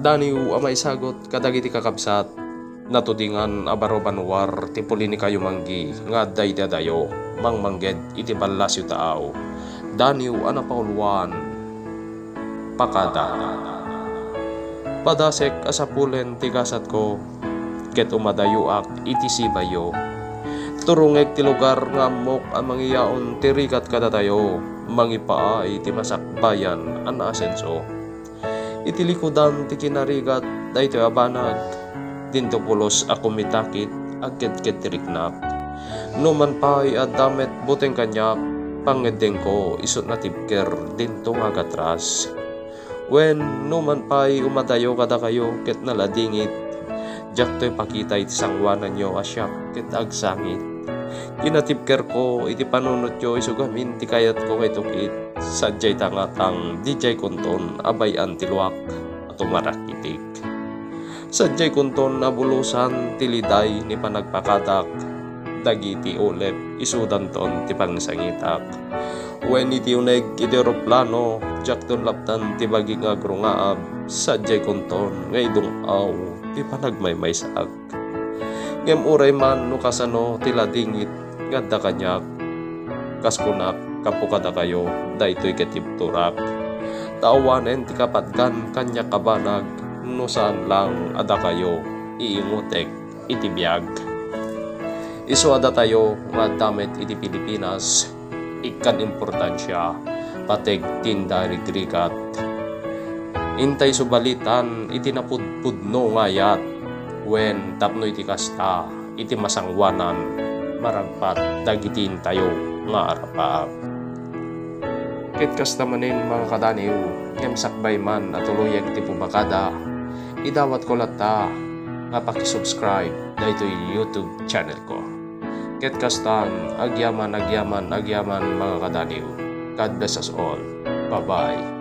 Daniw amay sagot kadagiti kakabsat natudingan abarobanwar ti pulini kayo manggi nga daydadayo mangmangged iti ballas yu taaw. Daniw anapauluan pakada padasek asapulen ti kasat ko ket umadayuak iti sibayo. Turungek ti lugar nga ammok ang mangyaon ti rikat kadatayo mangipaay ti masakbayan an asenso. Iti likudan ti kinarigat daytoy abanag dinto pulos ako mitakit agket-ket ti riknak. Numan pay adamet buteng kanyak pangedeng ko isot na tipker dinto nga gatras. Wen numan pay umadayo kada kayo ket naladingit jak to'y pakita iti sangwanan nyo asyak ket agsangit. Kinatipker ko iti panunot yo isugamin ti kayat ko kay tukit sadyay tangatang dijay kunton abay antiluak at umarakitik. Sadyay kunton nabulusan tiliday ni panagpakatak dagiti ulep isudanton ti pangsangitak. Wen iti uneg iti eroplano jak ton laptan ti baging agrungaab sadyay kunton ngay dungaw ti panagmaymaysak. Ngem uray man no kasano tila dingit ngadda kanyak kaskunak kapukada kayo daytoy ketipturak. Taawanen ti kapatgan kanyak kabanag no saan lang ada kayo iingutek iti biag. Isu ada tayo nga damet iti Pilipinas ikan importansya pateg tinda rigrigat. Intay subalitan iti napudpudno ngayat wen tapno iti kasta iti masangwanan maragpat dagitin tayo nga arapaap. Ket kasta manin mga kadaniw ngem sakbay man at tuluyag ti pubakada idawat ko lata nga pakisubscribe daytoy YouTube channel ko. Ket kastan agyaman mga kadaniw. God bless us all. Bye bye.